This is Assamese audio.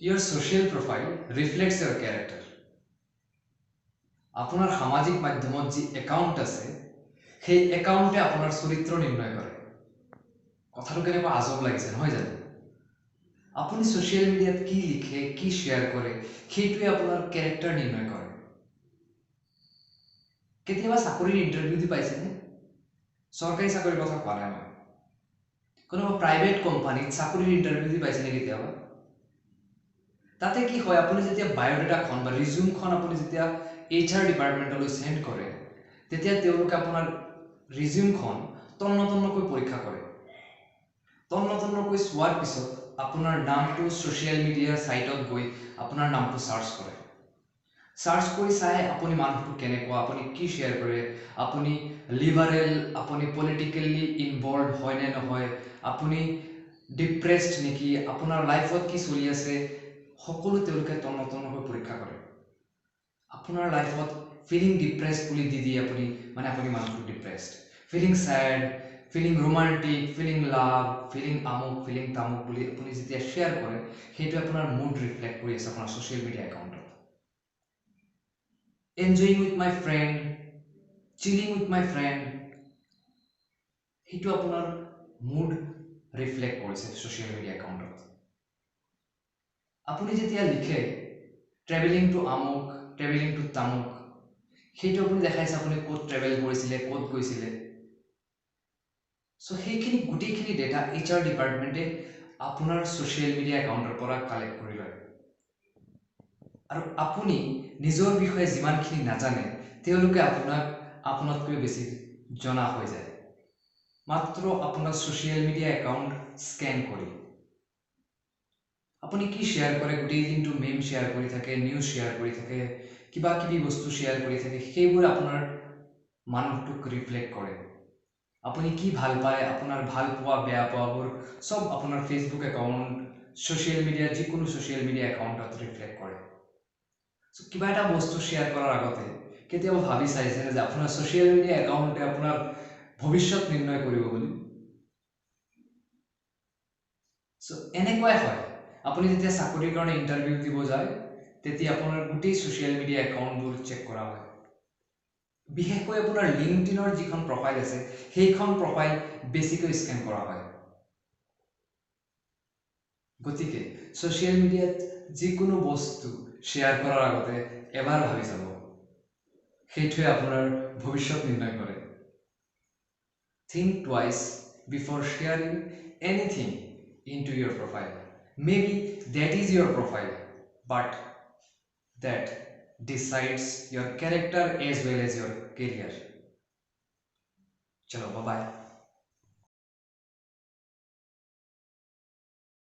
Your social profile reflects your character. আপনার সামাজিক মাধ্যমত যে একাউন্ট আছে সেই একাউন্টে আপনার চরিত্র নির্ণয় করে। কথাটো কেনেকুৱা আজব লাগিছে নহয় জানো? আপুনি সোশ্যাল মিডিয়াত কি লিখে কি শেয়ার করে সেইটোৱে আপোনাৰ ক্যাৰেক্টাৰ নিৰ্ণয় কৰে। কেতিয়াবা চাকৰিৰ ইন্টাৰভিউ দি পাইছেনে? চৰকাৰী চাকৰিৰ কথা কোৱা নাই মই। কোনোবা প্ৰাইভেট কোম্পানীত চাকৰিৰ ইন্টাৰভিউ দি পাইছেনে কেতিয়াবা? তাতে কি হয়, আপুনি যেতিয়া বায়োডাটাখন বা ৰিজিউমখন আপুনি যেতিয়া HR ডিপাৰ্টমেণ্টলৈ সেন্ড কৰে, তেতিয়া তেওঁলোকে আপোনাৰ ৰিজিউমখন তন্নতন্নকৈ পৰীক্ষা কৰে। তন্নতন্নকৈ চোৱাৰ পিছত আপোনাৰ নামটো সোশ্যাল মিডিয়া সাইটত গৈ আপোনাৰ নামটো সাৰ্চ কৰে। সাৰ্চ কৰি চাই আপুনি মানুহটো কেনেকুৱা, আপুনি কি শেয়াৰ কৰে, আপুনি লিবাৰেল, আপুনি পলিটিক্যালি ইনভলভ হয় নে নহয়, আপুনি ডিপ্ৰেছড নেকি, আপোনাৰ লাইফত কি চলি আছে, সকলো তেওঁলোকে তন্নতন্নকৈ পৰীক্ষা কৰে। আপোনাৰ লাইফত ফিলিং ডিপ্ৰেছড বুলি দি দিয়ে আপুনি, মানে আপুনি মানুহটো depressed, feeling sad, feeling romantic, feeling love, feeling আমুক, ফিলিং তামুক বুলি আপুনি যেতিয়া শেয়াৰ কৰে, সেইটো আপোনাৰ মুড ৰিফ্লেক্ট কৰি আছে আপোনাৰ সোশ্যাল মিডিয়া একাউণ্টত। enjoying with my friend, chilling with my friend, সেইটো আপোনাৰ মুড ৰিফ্লেক্ট কৰিছে সোশ্যাল মিডিয়া একাউণ্টত। আপুনি যেতিয়া লিখে ট্ৰেভেলিং টু আমুক, ট্ৰেভেলিং টু তামুক, সেইটো আপুনি দেখাইছে আপুনি ক'ত ট্ৰেভেল কৰিছিলে, ক'ত গৈছিলে। চ' সেইখিনি গোটেইখিনি ডেটা HR ডিপাৰ্টমেণ্টে আপোনাৰ সোশ্যাল মিডিয়া একাউণ্টৰ পৰা কালেক্ট কৰি লয়। আৰু আপুনি নিজৰ বিষয়ে যিমানখিনি নাজানে তেওঁলোকে আপোনাতকৈ বেছি জনা হৈ যায় মাত্ৰ আপোনাৰ সোশ্যাল মিডিয়া একাউণ্ট স্ক্যান কৰি। আপুনি কি শেয়াৰ কৰে, গোটেই দিনটো মেম শেয়াৰ কৰি থাকে, নিউজ শেয়াৰ কৰি থাকে, কিবা কিবি বস্তু শেয়াৰ কৰি থাকে, সেইবোৰ আপোনাৰ মানুহটোক ৰিফ্লেক্ট কৰে। আপুনি কি ভাল পায়, আপোনাৰ ভাল পোৱা বেয়া পোৱাবোৰ সব আপোনাৰ ফেচবুক একাউণ্ট, সোশ্যাল মিডিয়া, যিকোনো সোশ্যাল মিডিয়া একাউণ্টত ৰিফ্লেক্ট কৰে। কিবা এটা বস্তু শেয়াৰ কৰাৰ আগতে কেতিয়াবা ভাবি চাইছেনে যে আপোনাৰ সোশ্যাল মিডিয়া একাউণ্টে আপোনাৰ ভৱিষ্যত নিৰ্ণয় কৰিব বুলি? চ' এনেকুৱাই হয়, আপুনি যেতিয়া চাকৰিৰ কাৰণে ইণ্টাৰভিউ দিব যায় তেতিয়া আপোনাৰ গোটেই সোশ্যাল মিডিয়া একাউণ্টবোৰ চেক কৰা হয়। বিশেষকৈ আপোনাৰ লিংকডিনৰ যিখন প্ৰফাইল আছে সেইখন প্ৰফাইল বেছিকৈ স্ক্যান কৰা হয়। গতিকে সোশ্যাল মিডিয়াত যিকোনো বস্তু শেয়াৰ কৰাৰ আগতে এবাৰ ভাবি চাব, সেইটোৱে আপোনাৰ ভৱিষ্যত নিৰ্ণয় কৰে। Think twice before sharing anything into your profile. Maybe that is your profile, but that decides your character as well as your career. Chalo, bye bye.